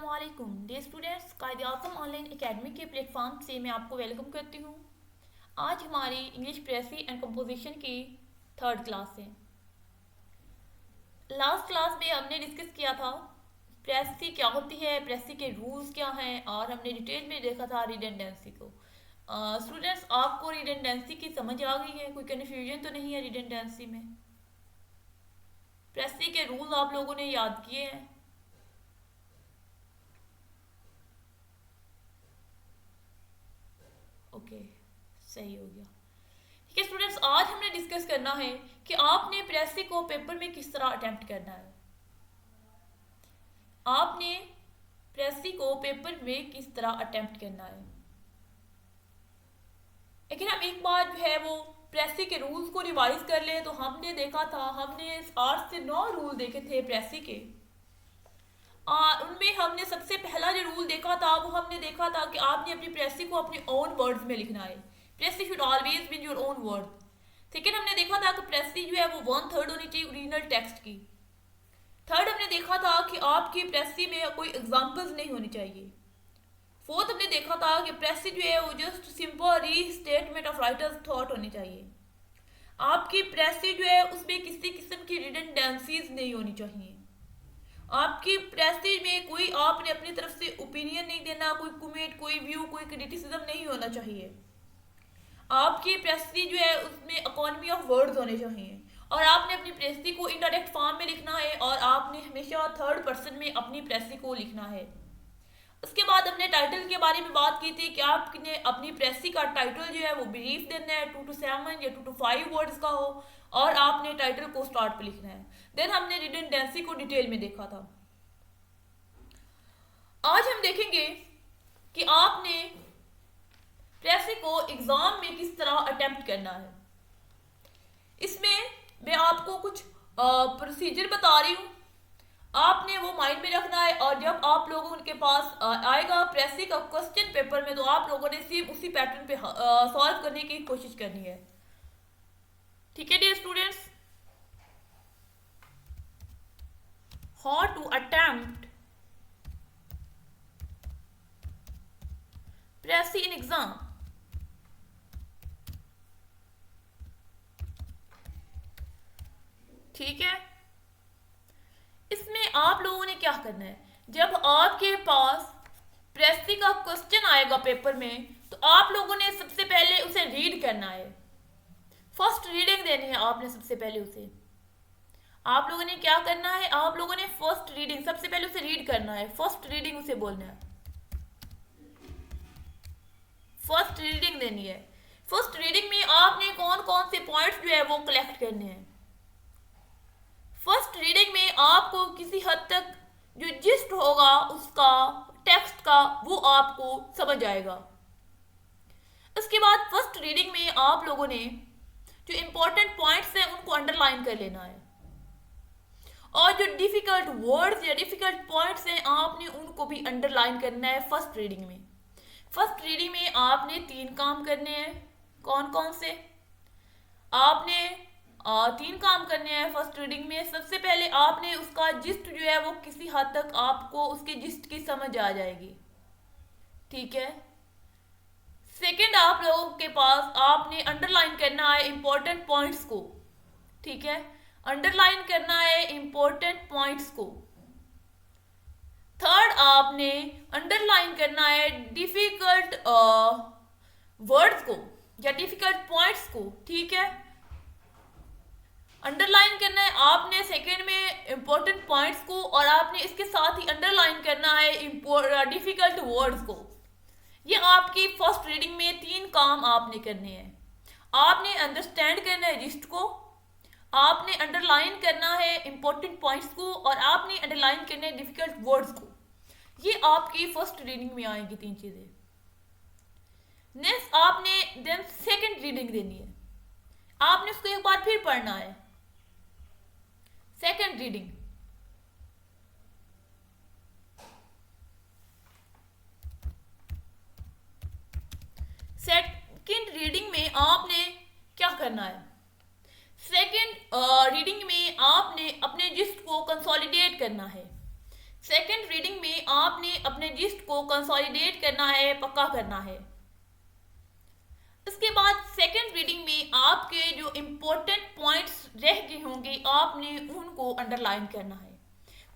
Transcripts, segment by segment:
अस्सलामुअलैकुम dear students, कायदे आज़म online academy के प्लेटफॉर्म से मैं आपको वेलकम करती हूँ। आज हमारी इंग्लिश प्रेसी एंड कंपोजिशन की थर्ड क्लास है। लास्ट क्लास में हमने डिस्कस किया था प्रेसी क्या होती है, प्रेसी के रूल्स क्या हैं, और हमने डिटेल में देखा था रिडंडेंसी को। स्टूडेंट्स, आपको रिडंडेंसी की समझ आ गई है? कोई कन्फ्यूजन तो नहीं है रिडंडेंसी में? प्रेसी के रूल्स आप लोगों ने याद किए हैं? ओके, सही हो गया। ठीक है स्टूडेंट्स, आज हमने डिस्कस करना है कि आपने प्रेसी को पेपर में किस तरह अटेम्प्ट करना है। आपने प्रेसी को पेपर में किस तरह अटेम्प्ट करना है। लेकिन हम एक बार जो है वो प्रेसी के रूल्स को रिवाइज कर ले तो हमने देखा था, हमने 8 से 9 रूल देखे थे प्रेसी के। उनमें हमने सबसे पहला जो रूल देखा था वो हमने देखा था कि आपने अपनी प्रेसी को अपने ओन वर्ड्स में लिखना है। Precis should always be your own word. Second, हमने देखा था कि प्रेसी जो है वो 1/3 होनी चाहिए ओरिजिनल टेक्स्ट की। थर्ड, हमने देखा था कि आपकी प्रेसी में कोई एग्जाम्पल्स नहीं होनी चाहिए। फोर्थ, हमने देखा था कि प्रेसी जो है वो just simple restatement of writers thought होनी चाहिए। आपकी प्रेसी जो है उसमें किसी किस्म की रिडंडेंसीज नहीं होनी चाहिए। आपकी प्रेसी में कोई आपने अपनी तरफ से ओपिनियन नहीं देना, कोई कमेंट, कोई व्यू, कोई क्रिटिसिज्म नहीं होना चाहिए। आपकी प्रेसी जो है उसमें इकोनॉमी ऑफ वर्ड्स होने चाहिए, और आपने अपनी प्रेसी को इनडायरेक्ट फॉर्म में लिखना है, और आपने हमेशा थर्ड पर्सन में अपनी प्रेसी को लिखना है। उसके बाद हमने टाइटल के बारे में बात की थी कि आपने अपनी प्रेसी का टाइटल जो है वो ब्रीफ देना है, 2 to 7 या 2 to 5 वर्ड्स का हो, और आपने टाइटल को स्टार्ट पे लिखना है। देन हमने रिडंडेंसी को डिटेल में देखा था। आज हम देखेंगे कि आपने प्रेसी को एग्जाम में किस तरह अटेम्प्ट करना है। इसमें मैं आपको कुछ प्रोसीजर बता रही हूँ, आपने वो माइंड में रखना है, और जब आप लोगों के पास आएगा प्रेसी का क्वेश्चन पेपर में तो आप लोगों ने सेम उसी पैटर्न पे सॉल्व करने की कोशिश करनी है। ठीक है dear students, how to attempt precis in exam. ठीक है, इसमें आप लोगों ने क्या करना है, जब आपके पास प्रेसी का क्वेश्चन आएगा पेपर में तो आप लोगों ने सबसे पहले उसे रीड करना है। फर्स्ट रीडिंग देनी है आपने सबसे पहले उसे। आप लोगों ने क्या करना है, आप लोगों ने फर्स्ट रीडिंग सबसे पहले उसे रीड करना है, फर्स्ट रीडिंग उसे बोलना है, फर्स्ट रीडिंग देनी है। फर्स्ट रीडिंग में आपने कौन कौन से पॉइंट्स जो है वो कलेक्ट करने हैं। फर्स्ट रीडिंग में आपको किसी हद तक जो जिस्ट होगा उसका टेक्स्ट का वो आपको समझ आएगा। उसके बाद फर्स्ट रीडिंग में आप लोगों ने जो इंपॉर्टेंट पॉइंट्स हैं उनको अंडरलाइन कर लेना है, और जो डिफिकल्ट वर्ड्स या डिफिकल्ट पॉइंट्स हैं आपने उनको भी अंडरलाइन करना है फर्स्ट रीडिंग में। फर्स्ट रीडिंग में आपने 3 काम करने हैं। कौन कौन से? आपने 3 काम करने हैं फर्स्ट रीडिंग में। सबसे पहले आपने उसका जिस्ट जो है वो किसी हद तक आपको उसके जिस्ट की समझ आ जाएगी। ठीक है। सेकंड, आप लोगों के पास आपने अंडरलाइन करना है इंपॉर्टेंट पॉइंट्स को। ठीक है, अंडरलाइन करना है इंपॉर्टेंट पॉइंट्स को। थर्ड, आपने अंडरलाइन करना है डिफिकल्ट वर्ड्स को या डिफिकल्ट पॉइंट्स को। ठीक है, अंडरलाइन करना है आपने सेकंड में इंपॉर्टेंट पॉइंट्स को, और आपने इसके साथ ही अंडरलाइन करना है डिफिकल्ट वर्ड्स को। ये आपकी फर्स्ट रीडिंग में 3 काम आपने करने हैं। आपने अंडरस्टैंड करना है जिस्ट को, आपने अंडरलाइन करना है इंपॉर्टेंट पॉइंट्स को, और आपने अंडरलाइन करना है डिफिकल्ट वर्ड्स को। ये आपकी फर्स्ट रीडिंग में आएंगी 3 चीजें। नेक्स्ट, आपने देन सेकंड रीडिंग देनी है, आपने उसको एक बार फिर पढ़ना है। सेकंड रीडिंग, सेकंड रीडिंग में आपने क्या करना है, सेकंड रीडिंग में आपने अपने जिस्ट को कंसोलिडेट करना है। सेकेंड रीडिंग में आपने अपने जिस्ट को कंसोलिडेट करना है, पक्का करना है। इसके बाद सेकेंड रीडिंग में आपके जो इम्पोर्टेंट पॉइंट्स रह गए होंगे आपने उनको अंडरलाइन करना है।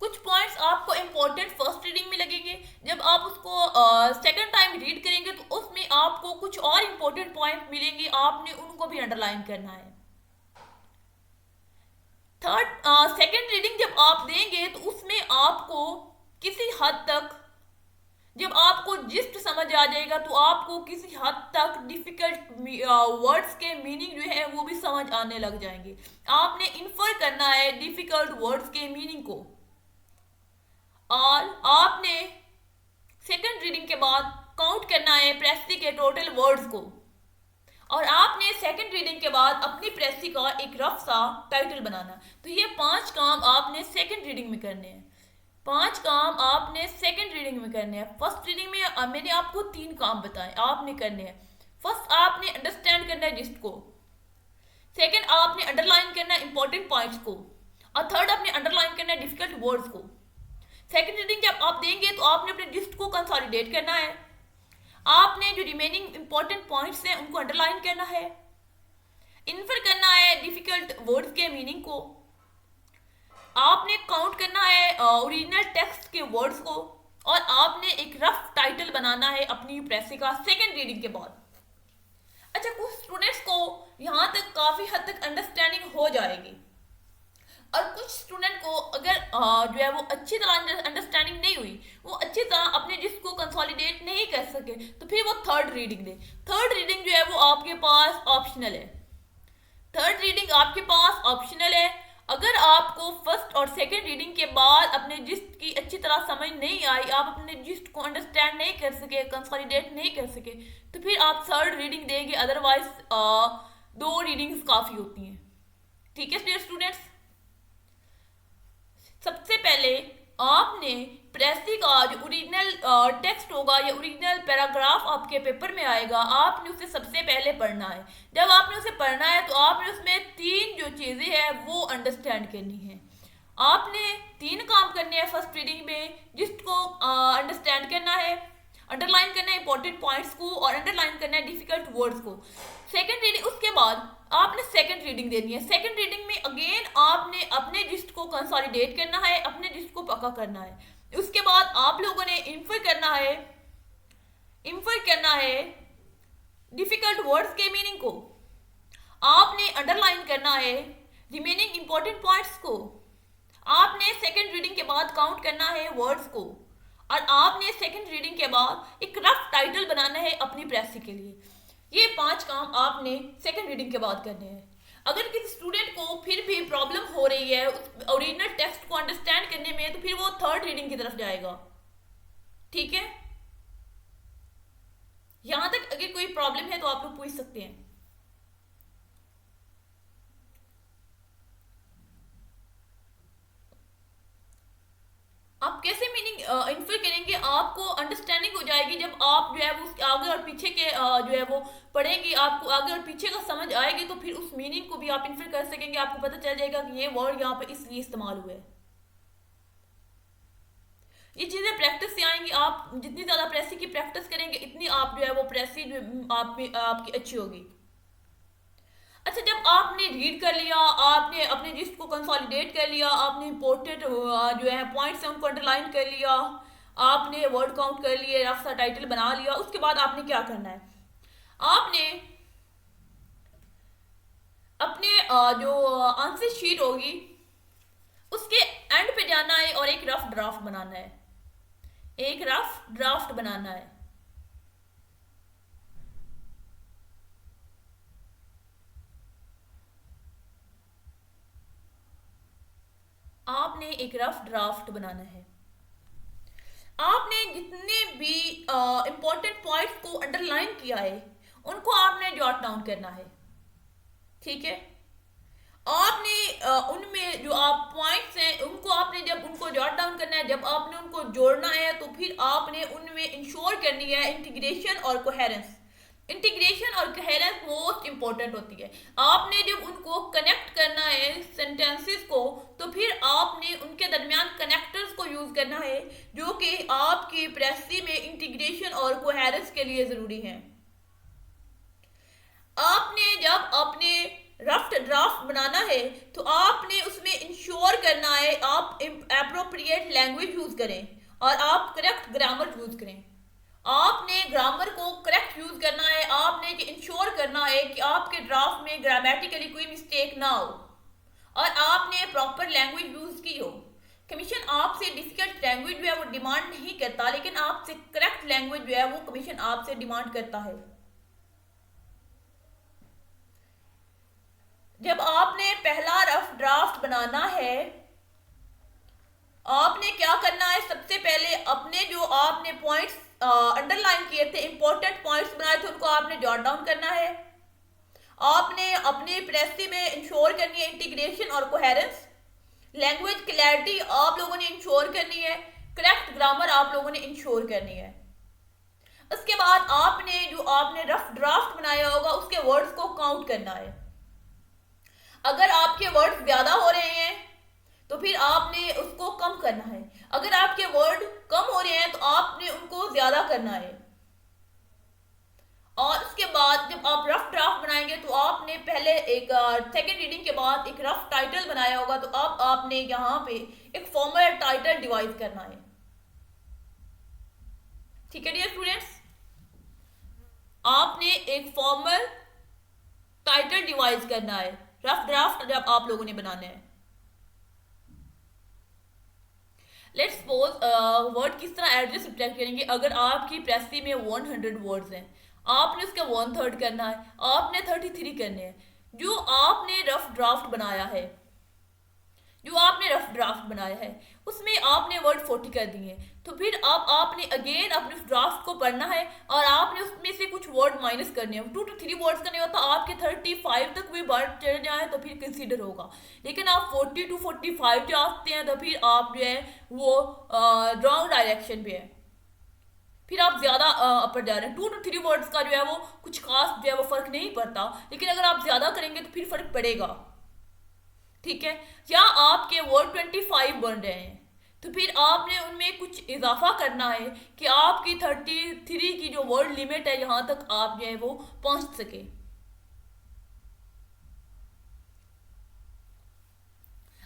कुछ पॉइंट्स आपको इम्पोर्टेंट फर्स्ट रीडिंग में लगेंगे, जब आप उसको सेकंड टाइम रीड करेंगे तो उसमें आपको कुछ और इम्पोर्टेंट पॉइंट मिलेंगे, आपने उनको भी अंडरलाइन करना है। थर्ड सेकंड रीडिंग जब आप देंगे तो उसमें आपको किसी हद तक, जब आपको जिस्ट समझ आ जाएगा तो आपको किसी हद तक डिफिकल्ट वर्ड्स के मीनिंग जो है वो भी समझ आने लग जाएंगे। आपने इन्फर करना है डिफिकल्ट वर्ड्स के मीनिंग को, और आपने सेकंड रीडिंग के बाद काउंट करना है प्रेस्टी के टोटल वर्ड्स को, और आपने सेकंड रीडिंग के बाद अपनी प्रेस्टी का एक रफ सा टाइटल बनाना। तो ये 5 काम आपने सेकंड रीडिंग में करने हैं, 5 काम आपने सेकंड रीडिंग में करने हैं। फर्स्ट रीडिंग में मैंने आपको 3 काम बताए आपने करने हैं। फर्स्ट आपने अंडरस्टैंड करना है जिस्ट को, सेकंड आपने अंडरलाइन करना है इंपॉर्टेंट पॉइंट्स को, और थर्ड आपने अंडरलाइन करना है डिफिकल्ट वर्ड्स को। सेकंड रीडिंग जब आप देंगे तो आपने अपने जिस्ट को कंसोलिडेट करना है, आपने जो रिमेनिंग इंपॉर्टेंट पॉइंट्स हैं उनको अंडरलाइन करना है, इन्फर करना है डिफिकल्ट वर्ड्स के मीनिंग को, आपने काउंट करना है ओरिजिनल टेक्स्ट के वर्ड्स को, और आपने एक रफ टाइटल बनाना है अपनी प्रेसी का सेकंड रीडिंग के बाद। अच्छा, कुछ स्टूडेंट्स को यहाँ तक काफ़ी हद तक अंडरस्टैंडिंग हो जाएगी, और कुछ स्टूडेंट को अगर जो है वो अच्छी तरह अंडरस्टैंडिंग नहीं हुई, वो अच्छी तरह अपने जिसको कंसोलिडेट नहीं कर सके, तो फिर वो थर्ड रीडिंग दे। थर्ड रीडिंग जो है वो आपके पास ऑप्शनल है, थर्ड रीडिंग आपके पास ऑप्शनल है। अगर आपको फर्स्ट और सेकंड रीडिंग के बाद अपने जिस्ट की अच्छी तरह समझ नहीं आई, आप अपने जिस्ट को अंडरस्टैंड नहीं कर सके, कंसोलिडेट नहीं कर सके, तो फिर आप थर्ड रीडिंग देंगे, अदरवाइज 2 रीडिंग्स काफ़ी होती हैं। ठीक है डियर स्टूडेंट्स, सबसे पहले आपने प्रेसी का जो ओरिजिनल टेक्स्ट होगा या ओरिजिनल पैराग्राफ आपके पेपर में आएगा, आपने उसे सबसे पहले पढ़ना है। जब आपने उसे पढ़ना है तो आपने उसमें 3 जो चीज़ें हैं वो अंडरस्टैंड करनी है। आपने 3 काम करने हैं फर्स्ट रीडिंग में, जिसको अंडरस्टैंड करना है, अंडरलाइन करना है इंपॉर्टेंट पॉइंट्स को, और अंडरलाइन करना है डिफिकल्ट वर्ड्स को। सेकंड रीडिंग, उसके बाद आपने सेकंड रीडिंग देनी है। सेकंड रीडिंग में अगेन आपने अपने जिस्ट को कंसोलिडेट करना है, अपने जिस्ट को पक्का करना है। उसके बाद आप लोगों ने इन्फर करना है डिफिकल्ट वर्ड्स के मीनिंग को, आपने अंडरलाइन करना है रिमेनिंग इंपॉर्टेंट पॉइंट्स को, आपने सेकंड रीडिंग के बाद काउंट करना है वर्ड्स को, और आपने सेकंड रीडिंग के बाद एक रफ टाइटल बनाना है अपनी प्रेसी के लिए। ये 5 काम आपने सेकंड रीडिंग के बाद करने हैं। अगर किसी स्टूडेंट को फिर भी प्रॉब्लम हो रही है उस ओरिजिनल टेक्स्ट को अंडरस्टैंड करने में, तो फिर वो थर्ड रीडिंग की तरफ जाएगा। ठीक है, यहां तक अगर कोई प्रॉब्लम है तो आप लोग पूछ सकते हैं। आप कैसे मीनिंग इन्फर करेंगे, आपको अंडरस्टैंडिंग हो जाएगी जब आप जो है वो उसके आगे और पीछे के जो है वो पढ़ेंगे, आपको आगे और पीछे का समझ आएगी, तो फिर उस मीनिंग को भी आप इन्फर कर सकेंगे। आपको पता चल जाएगा कि ये वर्ड यहाँ पे इसलिए इस्तेमाल हुआ है। ये चीज़ें प्रैक्टिस से आएंगी, आप जितनी ज़्यादा प्रेसी की प्रैक्टिस करेंगे इतनी आप जो है वो प्रेसी जो आप में आपकी अच्छी होगी। अच्छा, जब आपने रीड कर लिया, आपने अपने जिस्ट को कंसोलिडेट कर लिया, आपने इंपॉर्टेंट जो है पॉइंट्स हैं उनको अंडरलाइन कर लिया, आपने वर्ड काउंट कर लिए, रफ सा टाइटल बना लिया, उसके बाद आपने क्या करना है, आपने अपने जो आंसर शीट होगी उसके एंड पे जाना है और एक रफ ड्राफ्ट बनाना है, एक रफ ड्राफ्ट बनाना है। आपने एक रफ ड्राफ्ट बनाना है। आपने जितने भी इंपॉर्टेंट पॉइंट्स को अंडरलाइन किया है उनको आपने जॉट डाउन करना है। ठीक है, आपने उनमें जो आप पॉइंट्स हैं उनको आपने जब उनको जॉट डाउन करना है, जब आपने उनको जोड़ना है, तो फिर आपने उनमें इंश्योर करनी है इंटीग्रेशन और कोहेरेंस। इंटीग्रेशन और कोहेरेंस मोस्ट इंपॉर्टेंट होती है। आपने जब उनको कनेक्ट करना है सेंटेंसेस को, तो फिर आपने उनके दरमियान कनेक्टर्स को को यूज करना है जो कि आपकी प्रेसी में इंटीग्रेशन और कोहेरेंस के लिए जरूरी है। आपने जब अपने रफ ड्राफ्ट बनाना है तो आपने उसमें इंश्योर करना है आप एप्रोप्रिएट लैंग्वेज यूज करें और आप करेक्ट ग्रामर यूज करें। आपने ग्रामर को करेक्ट यूज करना है, आपने इंश्योर करना है कि आपके ड्राफ्ट में ग्रामेटिकली कोई मिस्टेक ना हो और आपने प्रॉपर लैंग्वेज यूज की हो। कमीशन आपसे डिफिकल्ट लैंग्वेज जो है वो डिमांड नहीं करता, लेकिन आपसे करेक्ट लैंग्वेज जो है वो कमीशन आपसे डिमांड करता है। जब आपने पहला रफ ड्राफ्ट बनाना है, आपने क्या करना है, सबसे पहले अपने जो आपने पॉइंट्स अंडरलाइन किए थे, इंपॉर्टेंट पॉइंट्स बनाए थे, उनको आपने जॉट डाउन करना है। आपने अपने प्रेसी में इंश्योर करनी है इंटीग्रेशन और कोहेरेंस, लैंग्वेज क्लैरिटी आप लोगों ने इंश्योर करनी है, करेक्ट ग्रामर आप लोगों ने इंश्योर करनी है। उसके बाद आपने जो आपने रफ ड्राफ्ट बनाया होगा उसके वर्ड्स को काउंट करना है। अगर आपके वर्ड्स ज्यादा हो रहे हैं तो फिर आपने उसको कम करना है, अगर आपके वर्ड कम हो रहे हैं तो आपने उनको ज्यादा करना है। और उसके बाद जब आप रफ ड्राफ्ट बनाएंगे तो आपने पहले एक सेकेंड रीडिंग के बाद एक रफ टाइटल बनाया होगा, तो अब आपने यहाँ पे एक फॉर्मल टाइटल डिवाइस करना है। ठीक है डियर स्टूडेंट्स, आपने एक फॉर्मल टाइटल डिवाइस करना है रफ ड्राफ्ट जब आप लोगों ने बनाना है। लेट्स सपोज वर्ड किस तरह एड्रेस सब्ट्रैक्ट करेंगे। अगर आपकी प्रेसी में 100 वर्ड्स हैं, आपने उसका 1/3 करना है, आपने 33 करने हैं। जो आपने रफ ड्राफ्ट बनाया है, उसमें आपने वर्ड 40 कर दिए, तो फिर अब आपने अगेन अपने उस ड्राफ्ट को पढ़ना है और आपने उसमें से कुछ वर्ड माइनस करने हैं। 2 to 3 वर्ड्स करने होता, आपके 35 तक भी वर्ड चढ़ जाए तो फिर कंसीडर होगा, लेकिन आप 40 to 45 जाते हैं तो फिर आप जो है वो रॉन्ग डायरेक्शन पे है, फिर आप ज्यादा अपर जा रहे हैं। 2 to 3 वर्ड्स का जो है वो कुछ खास जो है वो फर्क नहीं पड़ता, लेकिन अगर आप ज्यादा करेंगे तो फिर फर्क पड़ेगा। ठीक है, या आपके वर्ड 25 बन रहे हैं तो फिर आपने उनमें कुछ इजाफा करना है कि आपकी 33 की जो वर्ड लिमिट है यहां तक आप जो है वो पहुंच सके।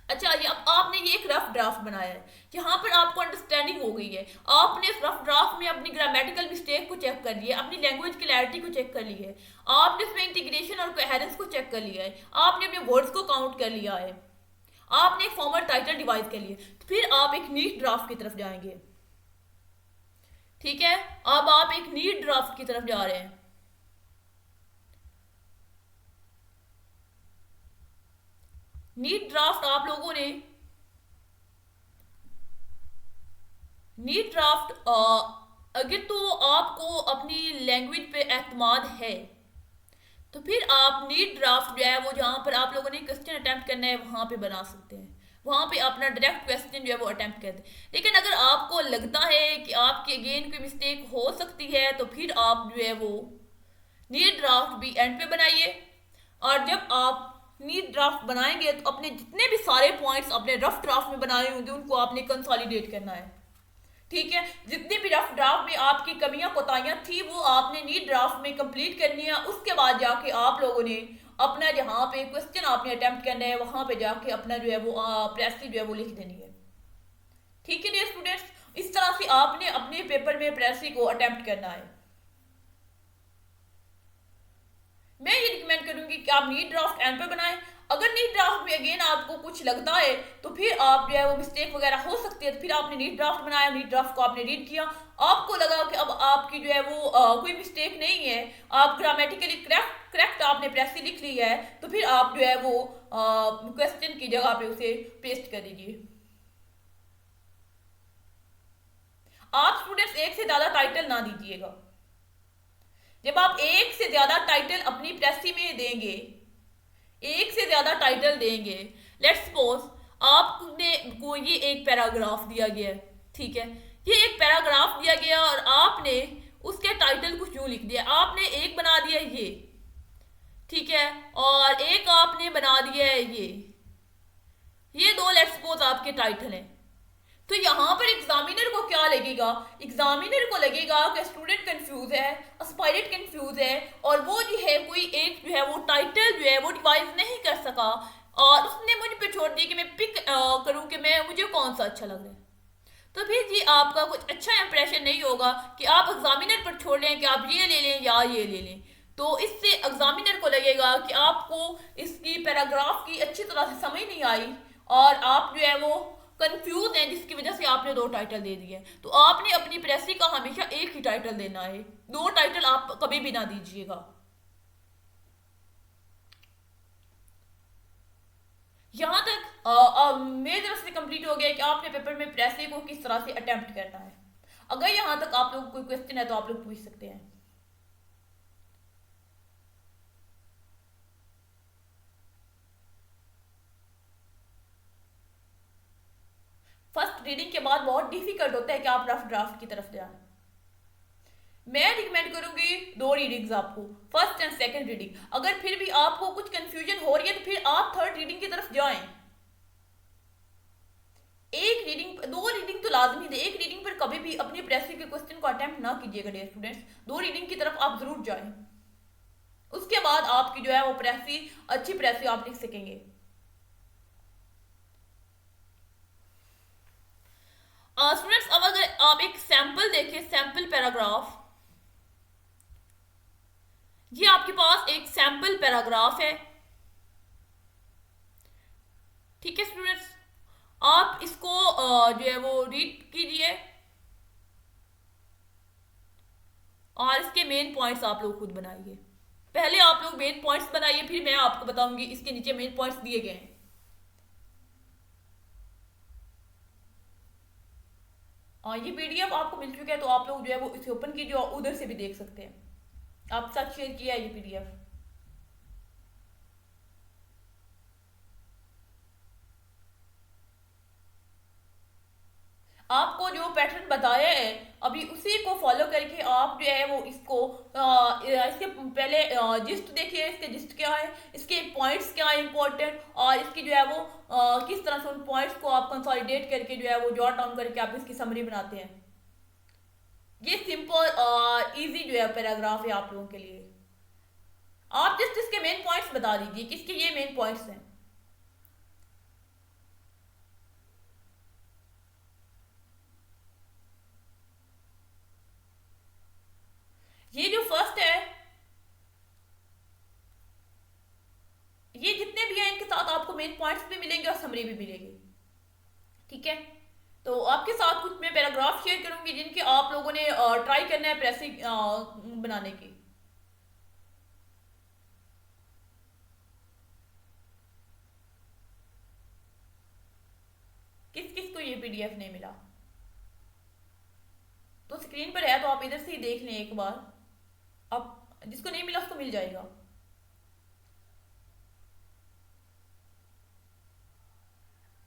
अच्छा, अब आपने ये एक रफ ड्राफ्ट बनाया है, यहाँ पर आपको अंडरस्टैंडिंग हो गई है, आपने इस रफ ड्राफ्ट में अपनी ग्रामेटिकल मिस्टेक को चेक कर लिया, अपनी लैंग्वेज क्लैरिटी को चेक कर ली है, आपने इसमें इंटीग्रेशन और कोहेरेंस को चेक कर लिया है, आपने अपने वर्ड्स को काउंट कर लिया है, आपने एक फॉर्मल टाइटल डिवाइस कर लिया, तो फिर आप एक नीट ड्राफ्ट की तरफ जाएंगे। ठीक है, अब आप एक नीट ड्राफ्ट की तरफ जा रहे हैं। नीट ड्राफ्ट आप लोगों ने अगर तो आपको अपनी लैंग्वेज पे एतमाद है तो फिर आप नीट ड्राफ्ट जो है वो जहाँ पर आप लोगों ने क्वेश्चन अटेम्प्ट करना है वहाँ पे बना सकते हैं, वहाँ पे अपना डायरेक्ट क्वेश्चन जो है वो अटेम्प्ट करते हैं। लेकिन अगर आपको लगता है कि आपके अगेन कोई मिस्टेक हो सकती है तो फिर आप जो है वो नीट ड्राफ्ट भी एंड पे बनाइए, और जब आप नीट ड्राफ्ट बनाएंगे तो अपने जितने भी सारे पॉइंट्स अपने रफ ड्राफ्ट में बनाए होंगे उनको आपने कंसोलिडेट करना है। ठीक है, जितनी भी रफ ड्राफ्ट में आपकी कमियां कोताहियां थी वो आपने नीट ड्राफ्ट में कंप्लीट करनी है। उसके बाद जाके आप लोगों ने अपना जहाँ पे क्वेश्चन आपने अटेम्प्ट करना है वहां पे जाके अपना जो है वो प्रेसी जो है वो लिख देनी है। ठीक है डियर स्टूडेंट्स, इस तरह से आपने अपने पेपर में प्रेसी को अटेम्प्ट करना है। मैं ये रिकमेंड करूंगी कि आप नीट ड्राफ्ट एंड पे बनाएं। अगर नीट ड्राफ्ट में अगेन आपको कुछ लगता है तो फिर आप जो है वो मिस्टेक वगैरह हो सकती है, तो फिर आपने नीट ड्राफ्ट बनाया, नीट ड्राफ्ट को आपने रीड किया, आपको लगा कि अब आपकी जो है वो कोई मिस्टेक नहीं है, आप ग्रामेटिकली करेक्ट आपने प्रेसी लिख ली है, तो फिर आप जो है वो क्वेश्चन की जगह पे उसे पेस्ट कर दीजिए। आप स्टूडेंट्स एक से ज्यादा टाइटल ना दीजिएगा। जब आप एक से ज्यादा टाइटल अपनी प्रेसी में देंगे, एक से ज्यादा टाइटल देंगे, लेट्स सपोज आपने को ये एक पैराग्राफ दिया गया है, ठीक है, ये एक पैराग्राफ दिया गया और आपने उसके टाइटल कुछ यूं लिख दिया, आपने एक बना दिया ये, ठीक है, और एक आपने बना दिया है ये दो लेट्स सपोज आपके टाइटल हैं। तो यहाँ पर एग्जामिनर को क्या लगेगा? एग्जामिनर को लगेगा कि स्टूडेंट कंफ्यूज है, एस्पायरेंट कंफ्यूज है, और वो जो है कोई एक जो है वो टाइटल जो है वो डिवाइस नहीं कर सका, और उसने मुझ पे छोड़ दिया कि मैं पिक करूँ कि मैं मुझे कौन सा अच्छा लग रहा है। तो फिर जी आपका कुछ अच्छा इंप्रेशन नहीं होगा कि आप एग्जामिनर पर छोड़ लें कि आप ये ले लें या ये ले लें। तो इससे एग्जामिनर को लगेगा कि आपको इसकी पैराग्राफ की अच्छी तरह से समझ नहीं आई, और आप जो है वो कंफ्यूज हैं, जिसकी वजह से आपने दो टाइटल दे दिए। तो आपने अपनी प्रेसी का हमेशा एक ही टाइटल देना है, दो टाइटल आप कभी भी ना दीजिएगा। यहाँ तक मेरी तरफ से कंप्लीट हो गया कि आपने पेपर में प्रेसी को किस तरह से अटेम्प्ट करना है। अगर यहाँ तक आप लोग को कोई क्वेश्चन है तो आप लोग पूछ सकते हैं। फर्स्ट रीडिंग के बाद बहुत डिफिकल्ट होता है कि आप रफ ड्राफ्ट की तरफ जाएं। मैं रिकमेंड करूंगी दो रीडिंग्स आपको, फर्स्ट एंड सेकंड रीडिंग। अगर फिर भी आपको कुछ कंफ्यूजन हो रही है तो फिर आप थर्ड रीडिंग की तरफ जाएं। एक रीडिंग, दो रीडिंग तो लाजमी दे, एक रीडिंग पर कभी भी अपनी प्रेसी के क्वेश्चन को अटेम्प्ट ना कीजिएगा डियर स्टूडेंट्स। दो रीडिंग की तरफ आप जरूर जाएं, उसके बाद आपकी जो है वो प्रेसी अच्छी प्रेसी आप लिख सकेंगे। स्टूडेंट्स अब अगर आप एक सैंपल देखें, सैंपल पैराग्राफ, ये आपके पास एक सैंपल पैराग्राफ है। ठीक है स्टूडेंट्स, आप इसको जो है वो रीड कीजिए और इसके मेन पॉइंट्स आप लोग खुद बनाइए। पहले आप लोग मेन पॉइंट्स बनाइए, फिर मैं आपको बताऊंगी इसके नीचे मेन पॉइंट्स दिए गए हैं। ये पीडीएफ आपको मिल चुका है, तो आप लोग जो है वो इसे ओपन कीजिए और उधर से भी देख सकते हैं। आपके साथ शेयर किया है ये पीडीएफ। आपको जो पैटर्न बताया है अभी उसी को फॉलो करके आप जो है वो इसको इसके पहले जिस्ट देखिए, इसके जिस्ट क्या है, इसके पॉइंट्स क्या है इंपॉर्टेंट, और इसकी जो है वो किस तरह से उन पॉइंट्स को आप कंसोलिडेट करके जो है वो जॉट डाउन करके आप इसकी समरी बनाते हैं। ये सिंपल इजी जो है पैराग्राफ है आप लोगों के लिए। आप जस्ट इसके मेन पॉइंट्स बता दीजिए किसके ये मेन पॉइंट्स हैं। ये जो फर्स्ट है, ये जितने भी हैं इनके साथ आपको मेन पॉइंट्स भी मिलेंगे और समरी भी मिलेगी। ठीक है, तो आपके साथ कुछ मैं पैराग्राफ शेयर करूंगी जिनके आप लोगों ने ट्राई करना है प्रेसी बनाने की। किस किस को ये पीडीएफ नहीं मिला तो स्क्रीन पर है, तो आप इधर से ही देख लें एक बार। आप जिसको नहीं मिला उसको मिल जाएगा।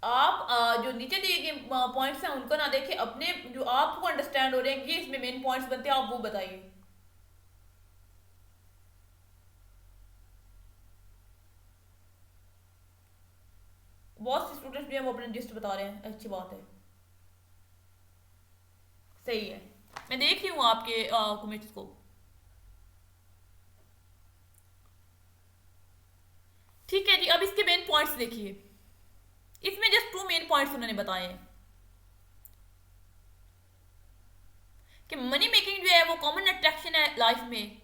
आप जो नीचे दिए गए पॉइंट्स हैं उनको ना देखें, अपने जो आपको अंडरस्टैंड हो रहे हैं ये इसमें मेन पॉइंट्स बनते हैं, आप वो बताइए। बहुत से स्टूडेंट्स भी हैं वो अपने जिस्ट बता रहे हैं, अच्छी बात है, सही है। मैं देख रही हूँ आपके कमेंट्स को। ठीक है जी, अब इसके मेन पॉइंट्स देखिए। इसमें जस्ट टू मेन पॉइंट्स उन्होंने बताए हैं कि मनी मेकिंग जो है वो कॉमन अट्रैक्शन है लाइफ में,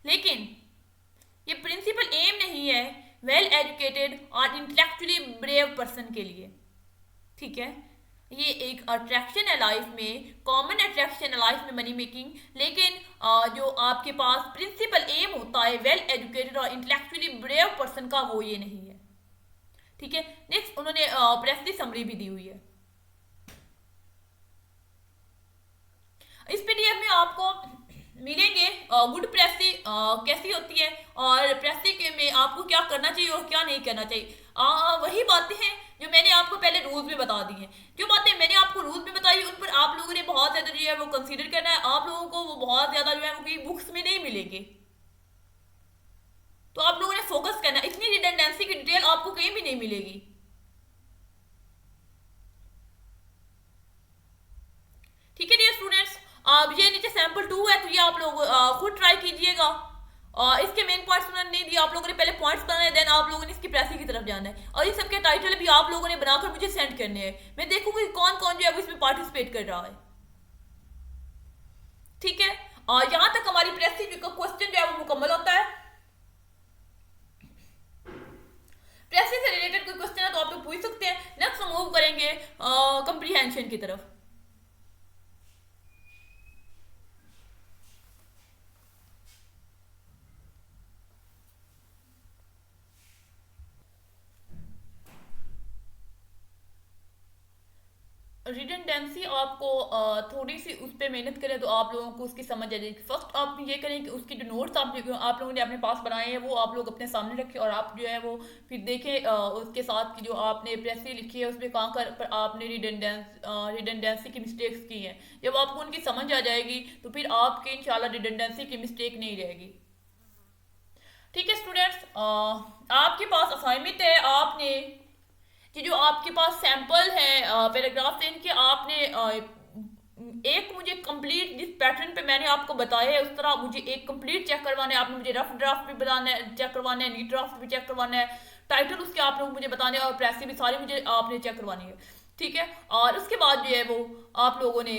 लेकिन ये प्रिंसिपल एम नहीं है वेल एजुकेटेड और इंटेलेक्चुअली ब्रेव पर्सन के लिए। ठीक है, ये एक अट्रैक्शन है लाइफ में, कॉमन अट्रैक्शन है लाइफ में मनी मेकिंग, लेकिन जो आपके पास प्रिंसिपल एम होता है वेल एजुकेटेड और इंटेलेक्चुअली ब्रेव पर्सन का, वो ये नहीं है। ठीक है, नेक्स्ट उन्होंने प्रेस समरी भी दी हुई है। इस पीडीएफ में आपको मिलेंगे गुड प्रेसी कैसी होती है और प्रेसी के में आपको क्या करना चाहिए और क्या नहीं करना चाहिए। वही बातें हैं जो मैंने आपको पहले रूल्स में बता दी हैं। जो बातें मैंने आपको रूल्स में बताई उन पर आप लोगों ने बहुत ज़्यादा जो है वो कंसीडर करना है। आप लोगों को वो बहुत ज़्यादा जो है वो बुक्स में नहीं मिलेंगे, तो आप लोगों ने फोकस करना है। इतनी रिडंडेंसी की डिटेल आपको कहीं भी नहीं मिलेगी। ये नीचे सैम्पल 2 है, तो ये आप लोग खुद ट्राई कीजिएगा। इसके मेन पॉइंट्स उन्होंने नहीं दिए, आप लोगों ने पहले पॉइंट्स बनाने हैं, देन आप लोगों ने इसकी प्रेसी की तरफ जाना है, और इन सबके टाइटल भी आप लोगों ने बनाकर मुझे सेंड करने हैं। मैं देखूंगी कौन कौन जो है वो इसमें पार्टिसिपेट कर रहा है। ठीक है, यहां तक हमारी प्रेसी का क्वेश्चन जो है वो मुकम्मल होता है। प्रेसी से रिलेटेड कोई क्वेश्चन है तो आप लोग पूछ सकते हैं। नेक्स्ट हम मूव करेंगे कंप्रीहेंशन की तरफ। रिडंडेंसी आपको थोड़ी सी उस पर मेहनत करें तो आप लोगों को उसकी समझ आ जाएगी। फर्स्ट आप ये करें कि उसकी जो नोट्स आप लोगों ने अपने पास बनाए हैं वो आप लोग अपने सामने रखें, और आप जो है वो फिर देखें उसके साथ की जो आपने प्रेसी लिखी है उसमें कहाँ पर आपने रिडंडेंसी की मिस्टेक्स की हैं। जब आपको उनकी समझ आ जाएगी तो फिर आपकी इंशाल्लाह रिडंडेंसी की मिस्टेक नहीं रहेगी। ठीक है स्टूडेंट्स, आपके पास असाइनमेंट है। आपने कि जो आपके पास सैंपल है पैराग्राफ से इनके, आपने एक मुझे कंप्लीट जिस पैटर्न पे मैंने आपको बताया है उस तरह मुझे एक कंप्लीट चेक करवाना है। आपने मुझे रफ ड्राफ्ट भी बताना है, चेक करवाना है, नीट ड्राफ्ट भी चेक करवाना है, टाइटल उसके आप लोग मुझे बताने हैं, और प्रेसी भी सारी मुझे आपने चेक करवानी है। ठीक है, और उसके बाद जो है वो आप लोगों ने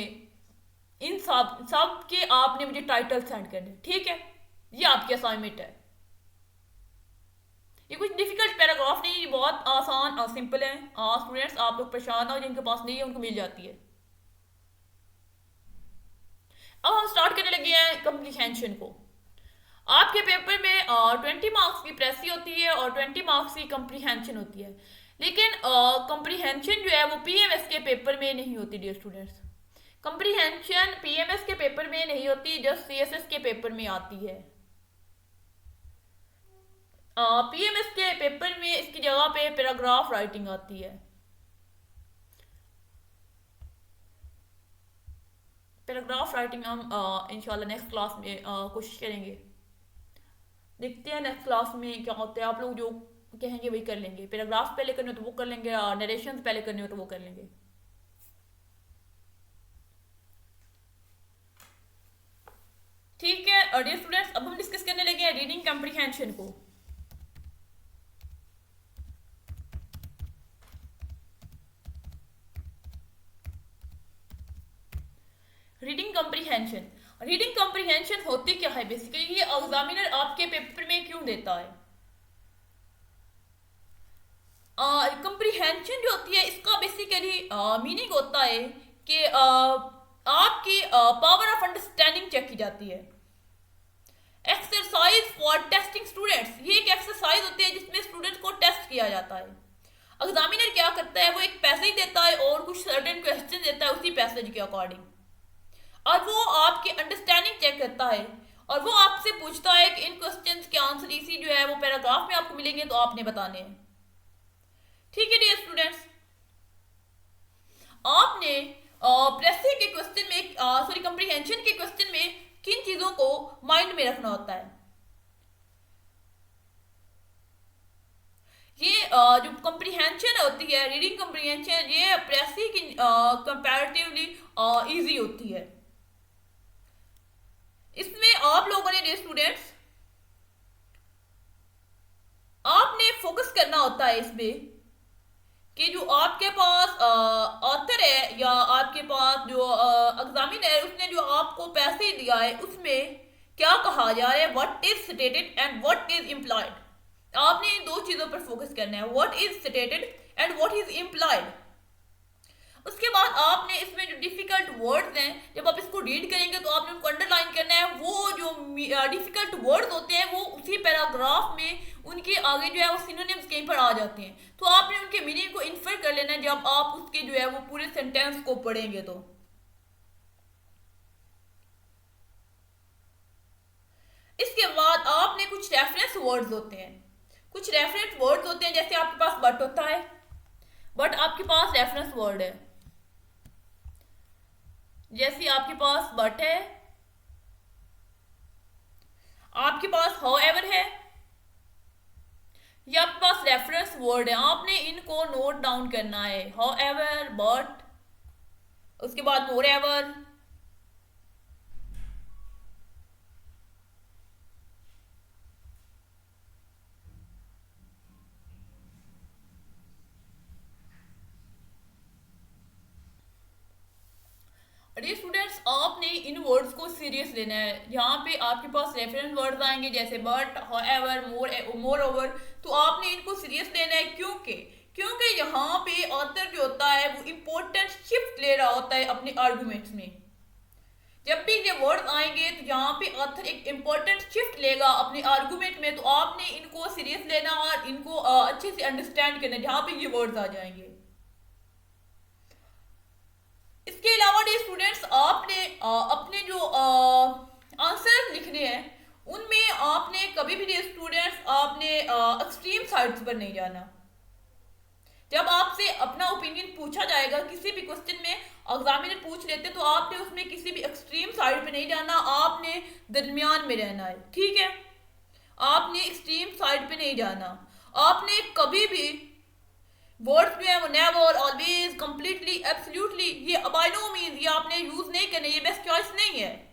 इन सब के आपने मुझे टाइटल सेंड करने। ठीक है, ये आपकी असाइनमेंट है। ये कुछ डिफिकल्ट पैराग्राफ नहीं, ये बहुत आसान और सिंपल है। स्टूडेंट्स आप लोग परेशान हो, जिनके पास नहीं है उनको मिल जाती है। अब हम स्टार्ट करने लगे हैं कंप्रीहेंशन को। आपके पेपर में 20 मार्क्स की प्रेसी होती है और 20 मार्क्स की कंप्रीहेंशन होती है, लेकिन कंप्रीहेंशन जो है वो पीएमएस के पेपर में नहीं होती डियर स्टूडेंट्स। कंप्रीहेंशन पीएमएस के पेपर में नहीं होती, जस्ट सीएसएस के पेपर में आती है। पीएमएस के पेपर में इसकी जगह पे पैराग्राफ राइटिंग आती है। पैराग्राफ राइटिंग हम इंशाल्लाह नेक्स्ट क्लास में कोशिश करेंगे। देखते हैं नेक्स्ट क्लास में क्या होता है। आप लोग जो कहेंगे वही कर लेंगे। पैराग्राफ पहले करने हो तो वो कर लेंगे, और नरेशन पहले करने हो तो वो कर लेंगे। ठीक है डियर स्टूडेंट्स, अब हम डिस्कस करने लगे हैं रीडिंग कॉम्प्रिहेंशन को। रीडिंग कॉम्प्रिहेंशन, रीडिंग कॉम्प्रिहेंशन होती क्या है बेसिकली, ये एग्जामिनर आपके पेपर में क्यों देता है। कॉम्प्रिहेंशन जो होती है इसका बेसिकली मीनिंग होता है कि आपकी पावर ऑफ अंडरस्टैंडिंग चेक की जाती है। एक्सरसाइज फॉर टेस्टिंग स्टूडेंट्स, ये एक एक्सरसाइज होती है जिसमें स्टूडेंट्स को टेस्ट किया जाता है। एग्जामिनर क्या करता है, वो एक पैसेज देता है और कुछ सर्टेन क्वेश्चन देता है उसी पैसेज के अकॉर्डिंग, और वो आपकी अंडरस्टैंडिंग चेक करता है, और वो आपसे पूछता है कि इन क्वेश्चंस के आंसर इसी जो है वो पैराग्राफ में आपको मिलेंगे तो आपने बताने हैं। ठीक है डियर स्टूडेंट्स, आपने प्रेसी के क्वेश्चन में सॉरी कंप्रीहेंशन के क्वेश्चन में किन चीजों को माइंड में रखना होता है। ये जो कंप्रीहेंशन होती है, रीडिंग कंप्रीहेंशन, ये प्रेसी की कंपैरेटिवली इजी होती है। इसमें आप लोगों ने स्टूडेंट्स आपने फोकस करना होता है इसमें कि जो आपके पास ऑथर है या आपके पास जो एग्जामिनर है उसने जो आपको पैसे दिया है उसमें क्या कहा जा रहा है, what is stated and what is employed. आपने इन दो चीजों पर फोकस करना है, what is stated and what is employed. उसके बाद आपने इसमें जो डिफिकल्ट वर्ड्स हैं जब आप इसको रीड करेंगे तो आपने उनको अंडरलाइन करना है। वो जो डिफिकल्ट वर्ड्स होते हैं वो उसी पैराग्राफ में उनके आगे जो है वो सिनोनिम्स कहीं पर आ जाते हैं, तो आपने उनके मीनिंग को इन्फर कर लेना है जब आप उसके जो है वो पूरे सेंटेंस को पढ़ेंगे। तो इसके बाद आपने कुछ रेफरेंस वर्ड्स होते हैं, कुछ रेफरेंस वर्ड्स होते हैं, जैसे आपके पास बट होता है, बट आपके पास रेफरेंस वर्ड है। जैसे आपके पास बट है, आपके पास हाउएवर है, ये आपके पास रेफरेंस वर्ड है। आपने इनको नोट डाउन करना है, हाउएवर, बट, उसके बाद मोरएवर, आपने इन वर्ड्स को सीरियस लेना है। यहाँ पे आपके पास रेफरेंस वर्ड्स आएंगे जैसे बट, हाउएवर, मोर ओवर, तो आपने इनको सीरियस लेना है। क्योंकि यहाँ पे ऑथर जो होता है वो इम्पोर्टेंट शिफ्ट ले रहा होता है अपने आर्गूमेंट्स में। जब भी ये वर्ड आएंगे तो यहाँ पे ऑथर एक इम्पोर्टेंट शिफ्ट लेगा अपने आर्गूमेंट में, तो आपने इनको सीरियस लेना और इनको अच्छे से अंडरस्टैंड करना जहाँ पे ये वर्ड्स आ जाएंगे। इसके अलावा ये स्टूडेंट्स आपने अपने जो आंसर लिखने हैं उनमें आपने कभी भी ये स्टूडेंट्स आपने एक्सट्रीम साइड्स पर नहीं जाना। जब आपसे अपना ओपिनियन पूछा जाएगा किसी भी क्वेश्चन में, एग्जामिनर पूछ लेते तो आपने उसमें किसी भी एक्सट्रीम साइड पे नहीं जाना, आपने दरमियान में रहना है। ठीक है, आपने एक्सट्रीम साइड पे नहीं जाना। आपने कभी भी वर्ड्स जो है वो नेवर, ऑलवेज, कंप्लीटली, एब्सोल्युटली, ये बाय नो मींस ये आपने यूज नहीं करने, ये बेस्ट चॉइस नहीं है।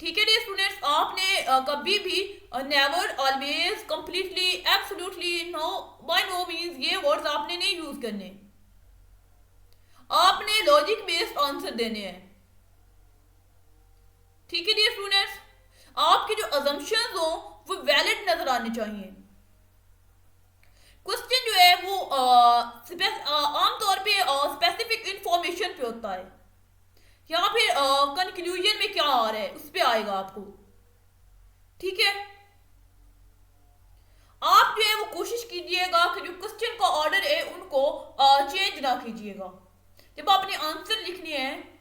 ठीक है डियर स्टूडेंट्स, आपने कभी भी never, always, completely, absolutely, no, by no means ये वर्ड्स आपने नहीं यूज करने। आपने लॉजिक बेस्ड आंसर देने हैं। ठीक है डियर स्टूडेंट्स, आपके जो अजम्पशंस हो वो वैलिड नजर आने चाहिए। क्वेश्चन जो है वो आमतौर पे स्पेसिफिक इंफॉर्मेशन पे होता है या फिर कंक्लूजन में क्या आ रहा है उस पे आएगा आपको। ठीक है, आप जो है वो कोशिश कीजिएगा कि जो क्वेश्चन का ऑर्डर है उनको चेंज ना कीजिएगा। जब आपने आंसर लिखनी है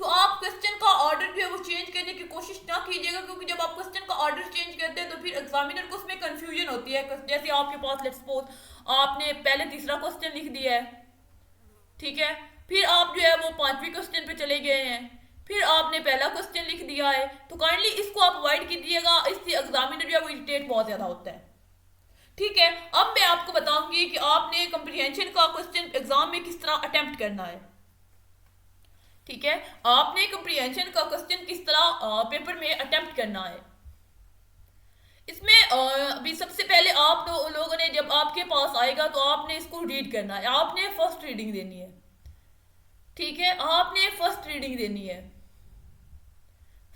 तो आप क्वेश्चन का ऑर्डर जो है वो चेंज करने की कोशिश ना कीजिएगा, क्योंकि जब आप क्वेश्चन का ऑर्डर चेंज करते हैं तो फिर एग्जामिनर को उसमें कंफ्यूजन होती है। जैसे आपके पास लेट्स सपोज आपने पहले तीसरा क्वेश्चन लिख दिया है, ठीक है, फिर आप जो है वो पांचवें क्वेश्चन पे चले गए हैं, फिर आपने पहला क्वेश्चन लिख दिया है, तो काइंडली इसको आप अवॉइड कीजिएगा, इससे एग्जामिनर जो है वो इरिटेट बहुत ज्यादा होता है। ठीक है, अब मैं आपको बताऊंगी कि आपने कंप्रीहेंशन का क्वेश्चन एग्जाम में किस तरह अटेम्प्ट करना है। ठीक है, आपने कंप्रीहेंशन का क्वेश्चन किस तरह पेपर में अटेम्प्ट करना है। इसमें अभी सबसे पहले आप लोगों ने जब आपके पास आएगा तो आपने इसको रीड करना है, आपने फर्स्ट रीडिंग देनी है। ठीक है, आपने फर्स्ट रीडिंग देनी है।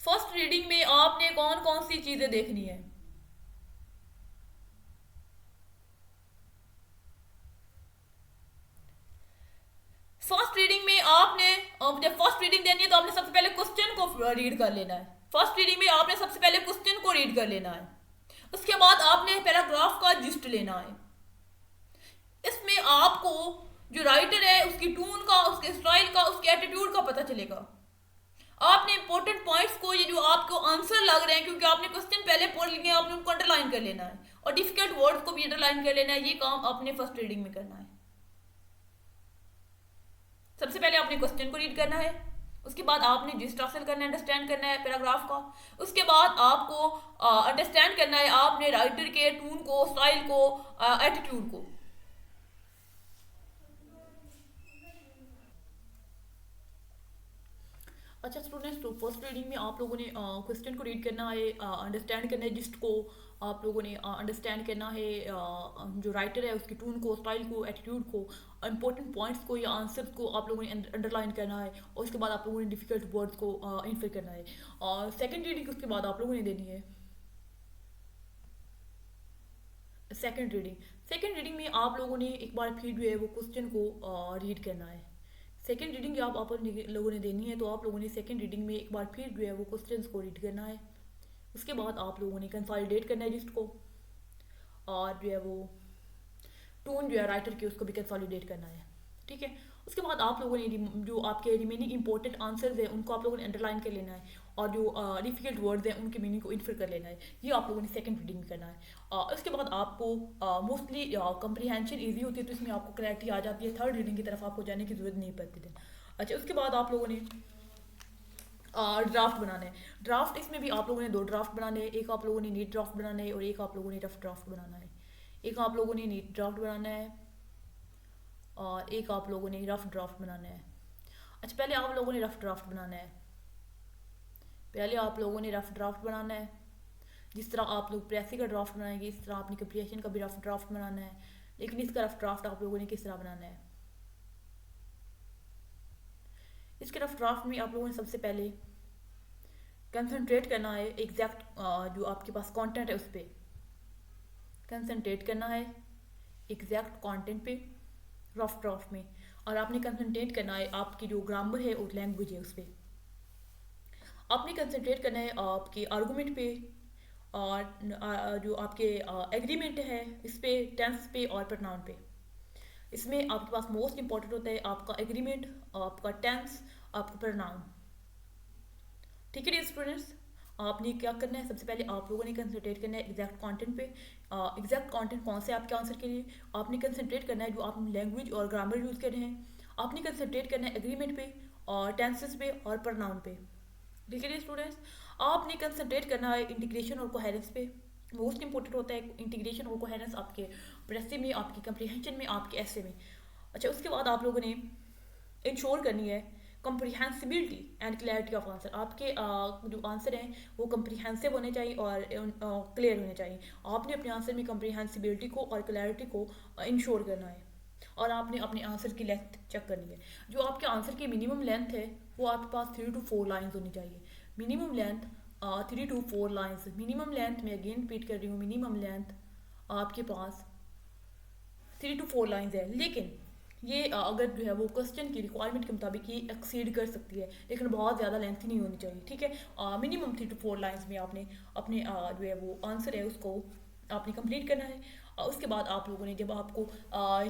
फर्स्ट रीडिंग में आपने कौन कौन सी चीजें देखनी है। फर्स्ट रीडिंग में आपने जब फर्स्ट रीडिंग देनी है तो आपने सबसे पहले क्वेश्चन को रीड कर लेना है। फर्स्ट रीडिंग में आपने सबसे पहले क्वेश्चन को रीड कर लेना है, उसके बाद आपने पैराग्राफ का जिस्ट लेना है। इसमें आपको जो राइटर है उसकी टून का, उसके स्टाइल का, उसके एटीट्यूड का पता चलेगा। आपने इंपॉर्टेंट पॉइंट्स को, ये जो आपको आंसर लग रहे हैं क्योंकि आपने क्वेश्चन पहले पढ़ लिए, आपने उनको अंडरलाइन कर लेना है और डिफिकल्ट वर्ड्स को भी अंडरलाइन कर लेना है। ये काम आपने फर्स्ट रीडिंग में करना है। सबसे पहले आपने क्वेश्चन को रीड करना है, उसके बाद आपने जिस्ट हासिल करना है, अंडरस्टैंड करना है पैराग्राफ का। उसके बाद आपको अंडरस्टैंड करना है आपने राइटर के टून को, स्टाइल को, एटीट्यूड को। अच्छा स्टूडेंट्स, तो फर्स्ट रीडिंग में आप लोगों ने क्वेश्चन को रीड करना है, अंडरस्टैंड करना है जिस्ट को, आप लोगों ने अंडरस्टैंड करना है जो राइटर है उसकी टून को, स्टाइल को, एटीट्यूड को, इंपॉर्टेंट पॉइंट्स को या आंसर्स को आप लोगों ने अंडरलाइन करना है और उसके बाद आप लोगों ने डिफिकल्ट वर्ड्स को इन्फर करना है। और सेकेंड रीडिंग उसके बाद आप लोगों ने देनी है सेकेंड रीडिंग में आप लोगों ने एक बार फिर जो है वो क्वेश्चन को रीड करना है। सेकेंड रीडिंग जब आप लोगों ने देनी है तो आप लोगों ने सेकेंड रीडिंग में एक बार फिर जो है वो क्वेश्चंस को रीड करना है। उसके बाद आप लोगों ने कंसोलिडेट करना है जिसको, और जो है वो टोन जो है राइटर की उसको भी कंसोलिडेट करना है। ठीक है, उसके बाद आप लोगों ने जो आपके रिमेनिंग इंपॉर्टेंट आंसर्स हैं उनको आप लोगों ने अंडरलाइन कर लेना है और जो डिफिकल्ट वर्ड्स हैं उनके मीनिंग को इन्फर कर लेना है। ये आप लोगों ने सेकंड रीडिंग में करना है। उसके बाद आपको मोस्टली कंप्रीहेंशन इजी होती है तो इसमें आपको क्लैरिटी आ जाती है, थर्ड रीडिंग की तरफ आपको जाने की जरूरत नहीं पड़ती थी। अच्छा, उसके बाद आप लोगों ने ड्राफ्ट बनाना है। ड्राफ्ट इसमें भी आप लोगों ने 2 ड्राफ्ट बनाने हैं, एक आप लोगों ने नीट ड्राफ्ट बनाना है और एक आप लोगों ने रफ ड्राफ्ट बनाना है। एक आप लोगों ने नीट ड्राफ्ट बनाना है और एक आप लोगों ने रफ ड्राफ्ट बनाना है। अच्छा, पहले आप लोगों ने रफ ड्राफ्ट बनाना है। जिस तरह आप लोग प्रेसी का ड्राफ्ट बनाएंगे इस तरह आपने कंप्रीहेंशन का भी रफ ड्राफ्ट बनाना है, लेकिन इसका रफ ड्राफ्ट आप लोगों ने किस तरह बनाना है। इसके रफ ड्राफ्ट में आप लोगों ने सबसे पहले कंसंट्रेट करना है एग्जैक्ट जो आपके पास कंटेंट है उस पर कंसंट्रेट करना है, एग्जैक्ट कंटेंट पे रफ ड्राफ्ट में। और आपने कंसंट्रेट करना है आपकी जो ग्रामर है और लैंग्वेज है उस पर। आपने कंसंट्रेट करना है आपके आर्गूमेंट पे और जो आपके एग्रीमेंट है इस पे, टेंस पे और प्रोनाउन पे। इसमें आपके पास मोस्ट इंपॉर्टेंट होता है आपका एग्रीमेंट, आपका टेंस, आपका प्रोनाउन। ठीक है डियर स्टूडेंट्स, आपने क्या करना है, सबसे पहले आप लोगों ने कंसंट्रेट करना है एग्जैक्ट कंटेंट पे। एग्जैक्ट कंटेंट कौन से आपके आंसर के लिए, आपने कंसंट्रेट करना है जो आप लैंग्वेज और ग्रामर यूज़ कर रहे हैं। आपने कंसंट्रेट करना है एग्रीमेंट पे और टेंसेस पे और प्रोनाउन पे। ठीक है स्टूडेंट्स, आपने कंसंट्रेट करना है इंटीग्रेशन और कोहेरेंस पे। मोस्ट इंपॉर्टेंट होता है इंटीग्रेशन और कोहेरेंस आपके प्रेसी में, आपकी कंप्रीहेंशन में, आपके ऐसे में। अच्छा, उसके बाद आप लोगों ने इंश्योर करनी है कंप्रीहेंसिबिलिटी एंड क्लैरिटी ऑफ आंसर। आपके जो आंसर हैं वो कंप्रीहेंसिव होने चाहिए और क्लियर होने चाहिए। आपने अपने आंसर में कंप्रीहेंसिबिलिटी को और क्लैरिटी को इंश्योर करना है। और आपने अपने आंसर की लेंथ चेक करनी है। जो आपके आंसर की मिनिमम लेंथ है वो आपके पास 3 to 4 लाइन्स होनी चाहिए। Minimum length 3 to 4 lines. Minimum length, मैं अगेन रिपीट कर रही हूँ, मिनिमम लेंथ आपके पास 3 to 4 लाइन्स है। लेकिन ये अगर जो है वो क्वेश्चन की रिक्वायरमेंट के मुताबिक ये एक्सीड कर सकती है, लेकिन बहुत ज़्यादा लेंथ नहीं होनी चाहिए। ठीक है, मिनिमम 3 to 4 लाइन्स में आपने अपने जो है वो आंसर है उसको आपने कंप्लीट करना है। उसके बाद आप लोगों ने जब आपको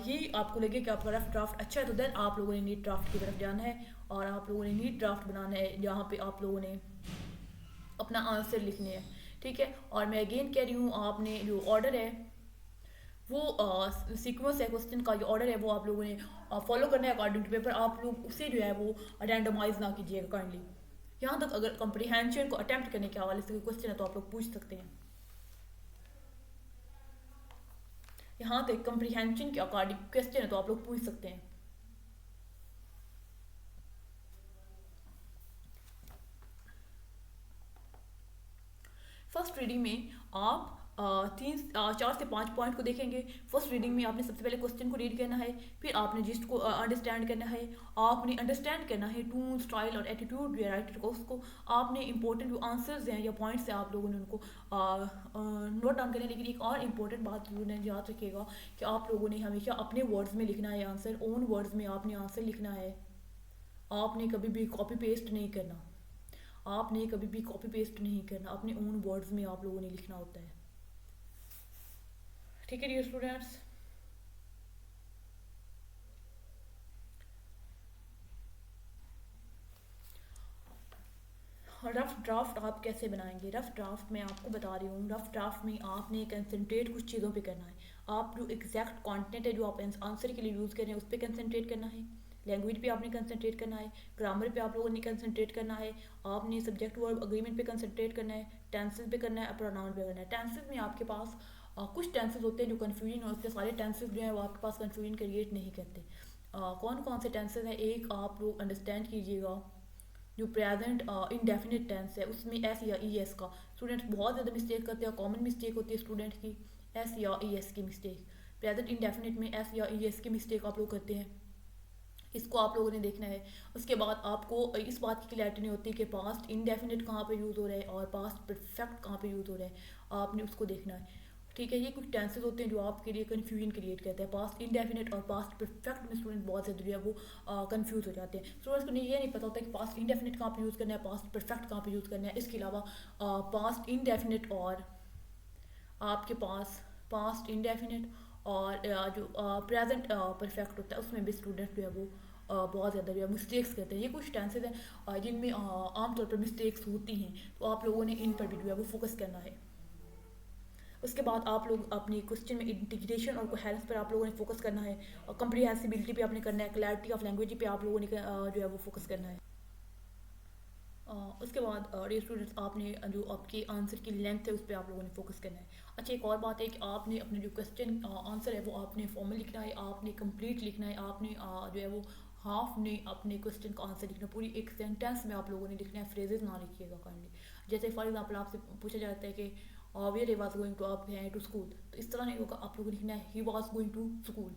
ये आपको लगे कि आपका रफ ड्राफ्ट अच्छा है तो देन आप लोगों ने नीट ड्राफ्ट की तरफ जाना है और आप लोगों ने नीट ड्राफ्ट बनाना है जहाँ पे आप लोगों ने अपना आंसर लिखने हैं। ठीक है, और मैं अगेन कह रही हूँ आपने जो ऑर्डर है वो सीक्वेंस है, क्वेश्चन का जो ऑर्डर है वो आप लोगों ने फॉलो करना है अकॉर्डिंग टू पेपर। आप लोग उसे जो है वो रैंडमाइज ना कीजिएगा काइंडली। यहाँ तक अगर कंप्रीहेंशन को अटेम्प्ट करने के हवाले से कोई क्वेश्चन है तो आप लोग पूछ सकते हैं। यहाँ तक कंप्रीहेंशन के अकॉर्डिंग क्वेश्चन है तो आप लोग पूछ सकते हैं। फर्स्ट रीडिंग में आप 4 से 5 पॉइंट को देखेंगे। फर्स्ट रीडिंग में आपने सबसे पहले क्वेश्चन को रीड करना है, फिर आपने जिस्ट को अंडरस्टैंड करना है। आपने अंडरस्टैंड करना है टून, स्टाइल और एटीट्यूड राइटर को, उसको आपने इंपॉर्टेंट जो आंसर्स हैं या पॉइंट्स हैं आप लोगों ने उनको नोट डाउन करना है। लेकिन एक और इम्पोर्टेंट बात जरूर याद रखिएगा कि आप लोगों ने हमेशा अपने वर्ड्स में लिखना है आंसर, ओन वर्ड्स में आपने आंसर लिखना है। आपने कभी भी कॉपी पेस्ट नहीं करना, आपने कभी भी कॉपी पेस्ट नहीं करना, अपने ओन वर्ड्स में आप लोगों ने लिखना होता है। ठीक है डियर स्टूडेंट्स, रफ ड्राफ्ट आप कैसे बनाएंगे। रफ ड्राफ्ट मैं आपको बता रही हूँ, रफ ड्राफ्ट में आपने कंसंट्रेट कुछ चीज़ों पे करना है। आप जो एग्जैक्ट कंटेंट है जो आप आंसर के लिए यूज़ कर रहे हैं उस पर कंसंट्रेट करना है, लैंग्वेज पे आपने कंसंट्रेट करना है, ग्रामर पे आप लोगों ने कंसंट्रेट करना है, आपने सब्जेक्ट वर्ब अग्रीमेंट पे कंसंट्रेट करना है, टेंसेस पे करना है, प्रोनाउन पे करना है। टेंसेस में आपके पास कुछ टेंसेस होते हैं जो कन्फ्यूजन होते हैं। सारे टेंसेस जो हैं वो आपके पास कन्फ्यूजन क्रिएट नहीं करते। कौन कौन से टेंसेस हैं, एक आप लोग अंडरस्टैंड कीजिएगा, जो प्रेजेंट इनडेफिनिट टेंस है उसमें एस या ई एस का स्टूडेंट्स बहुत ज़्यादा मिस्टेक करते हैं। कॉमन मिस्टेक होती है स्टूडेंट की एस या ई एस की मिस्टेक। प्रेजेंट इनडेफिनिट में एस या ई एस की मिस्टेक आप लोग करते हैं, इसको आप लोगों ने देखना है। उसके बाद आपको इस बात की क्लैरिटी नहीं होती कि पास्ट इनडेफिनिट कहाँ पे यूज़ हो रहा है और पास्ट परफेक्ट कहाँ पे यूज़ हो रहा है, आपने उसको देखना है। ठीक है, ये कुछ टेंसेस होते हैं जो आपके लिए कन्फ्यूजन क्रिएट करते हैं। पास्ट इनडेफिनिट और पास्ट परफेक्ट में स्टूडेंट बहुत ज़्यादा जो है वो कंफ्यूज हो जाते हैं। स्टूडेंट्स को ये नहीं पता होता कि पास्ट इनडेफिनिट कहाँ पे यूज़ करना है, पास्ट परफेक्ट कहाँ पे यूज़ करना है। इसके अलावा पास्ट इनडेफिनिट और आपके पास पास्ट इनडेफिनिट और जो प्रेजेंट परफेक्ट होता है उसमें भी स्टूडेंट जो है वो बहुत ज़्यादा जो है मिस्टेक्स करते हैं। ये कुछ टेंसेस हैं जिनमें आमतौर पर मिस्टेक्स होती हैं, तो आप लोगों ने इन पर भी जो है वो फोकस करना है। उसके बाद आप लोग अपनी क्वेश्चन में इंटीग्रेशन और कोहेरेंस पर आप लोगों ने फोकस करना है, और कंप्रीहेंसिबिलिटी पे आपने करना है, क्लैरिटी ऑफ लैंग्वेज पे आप लोगों ने जो है वो फोकस करना है। उसके बाद डियर स्टूडेंट्स आपने जो आपके आंसर की लेंथ है उस पर आप लोगों ने फोकस करना है। अच्छा, एक और बात है कि आपने अपने जो क्वेश्चन आंसर है वो आपने फॉर्मल लिखना है, आपने कंप्लीट लिखना है, आपने जो है वो हाफ ने अपने क्वेश्चन का आंसर लिखना, पूरी एक सेंटेंस में आप लोगों ने लिखना है, फ्रेजेस ना लिखिएगा काइंडली। जैसे फॉर एग्जाम्पल आपसे पूछा जाता है कि where he was going to, आप हैं टू स्कूल, तो इस तरह नहीं होगा, आप लोगों ने लिखना है he was going to school.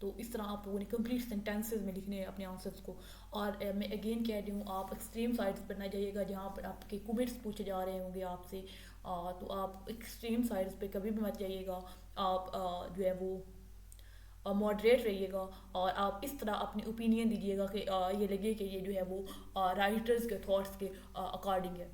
तो इस तरह आप लोगों ने कंप्लीट सेंटेंसेस में लिखने हैं अपने आंसर्स को। और मैं अगेन कह रही हूँ, आप एक्सट्रीम साइड्स पर ना जाइएगा जहाँ पर आपके कुमिट्स पूछे जा रहे होंगे आपसे। तो आप एक्सट्रीम साइड्स पे कभी भी मत जाइएगा। आप जो है वो मॉडरेट रहिएगा, और आप इस तरह अपनी ओपिनियन दीजिएगा कि ये लगे कि ये जो है वो राइटर्स के थॉट्स के अकॉर्डिंग है,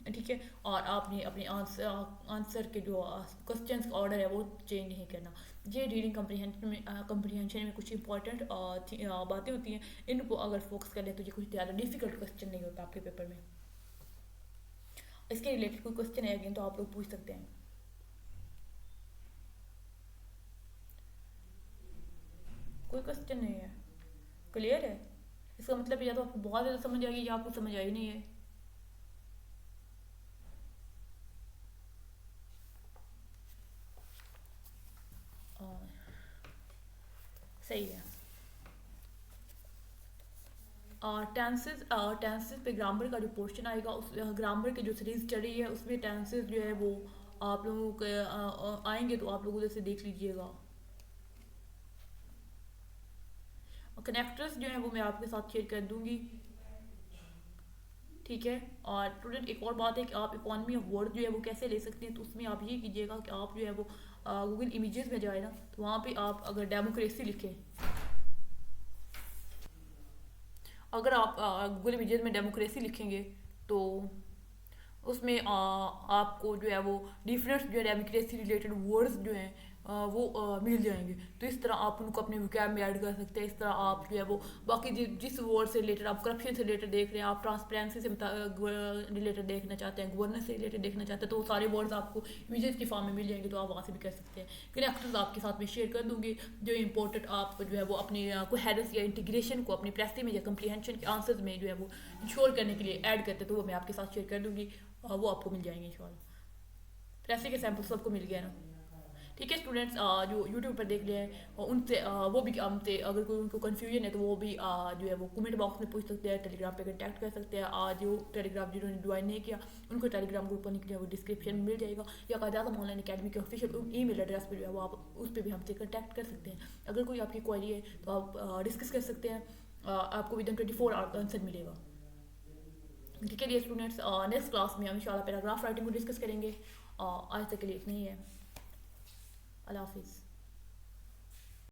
ठीक है। और आपने अपने आंसर के जो क्वेश्चंस का ऑर्डर है वो चेंज नहीं करना। ये रीडिंग कम्प्रीहेंशन में कुछ इंपॉर्टेंट बातें होती हैं, इनको अगर फोकस कर ले तो ये कुछ ज़्यादा डिफिकल्ट क्वेश्चन नहीं होता आपके पेपर में। इसके रिलेटेड कोई क्वेश्चन है अगेन तो आप लोग पूछ सकते हैं। कोई क्वेश्चन नहीं है, क्लियर है। इसका मतलब या तो आपको बहुत ज़्यादा समझ आई या आपको समझ आई नहीं है। सही है। टेंसेस टेंसेस पे ग्रामर का जो पोर्शन आएगा, उस ग्रामर की जो सीरीज चल रही है उसमें टेंसेस जो है वो आप लोगों के आएंगे, तो आप लोग उधर से देख लीजिएगा। कनेक्टर्स जो है वो मैं आपके साथ शेयर कर दूंगी, ठीक है। और स्टूडेंट एक और बात है कि आप इकॉनमी ऑफ वर्ड जो है वो कैसे ले सकते हैं, तो उसमें आप ये कीजिएगा कि आप जो है वो गूगल इमेजेस में जाए ना, तो वहाँ पे आप अगर डेमोक्रेसी लिखें, अगर आप गूगल इमेजेस में डेमोक्रेसी लिखेंगे तो उसमें आपको जो है वो डिफरेंट जो है डेमोक्रेसी रिलेटेड वर्ड्स जो हैं वो मिल जाएंगे। तो इस तरह आप उनको अपने वोकैब में ऐड कर सकते हैं। इस तरह आप जो है वो बाकी जिस वर्ड से रिलेटेड आप करप्शन से रिलेटेड देख रहे हैं, आप ट्रांसपेरेंसी से रिलेटेड देखना चाहते हैं, गवर्नेंस से रिलेटेड देखना चाहते हैं, तो वो सारे वर्ड्स आपको इमेजेस की फॉर्म में मिल जाएंगे, तो आप वहाँ से भी कर सकते हैं। कनेक्टर्स आपके साथ में शेयर कर दूंगी जो इंपॉर्टेंट आप जो है वो अपनी कोहेरेंस या इंटीग्रेशन को अपनी प्रेस्टी में या कम्प्रीहेंशन के आंसर्स में जो है वो इंश्योर करने के लिए ऐड करते हैं, तो वो मैं आपके साथ शेयर कर दूंगी, वो आपको मिल जाएंगे इंशाल्लाह। प्रेस्टी के सैंपल सबको मिल गया ना, ठीक है स्टूडेंट्स। जो यूट्यूब पर देख रहे हैं उनसे वो भी हमसे अगर कोई उनको कन्फ्यूजन है तो वो भी जो है वो कमेंट बॉक्स में पूछ सकते हैं, टेलीग्राम पे कांटेक्ट कर सकते हैं। जो टेलीग्राम जिन्होंने ज्वाइन नहीं किया उनको टेलीग्राम ग्रुप पर निकले वो डिस्क्रिप्शन में मिल जाएगा, या कायदाज़म ऑनलाइन अकेडमी के ऑफिशियल ईमेल एड्रेस पर जो है वो आप उस पर भी हमसे कॉन्टैक्ट कर सकते हैं। अगर कोई आपकी क्वेरी है तो आप डिस्कस कर सकते हैं, आपको विद इन 24 आवर आंसर मिलेगा, ठीक है। डियर स्टूडेंट्स, नेक्स्ट क्लास में हम इंशाल्लाह पैराग्राफ राइटिंग को डिस्कस करेंगे। आज तक के लिए इतना ही है। अल्लाह हाफिज़।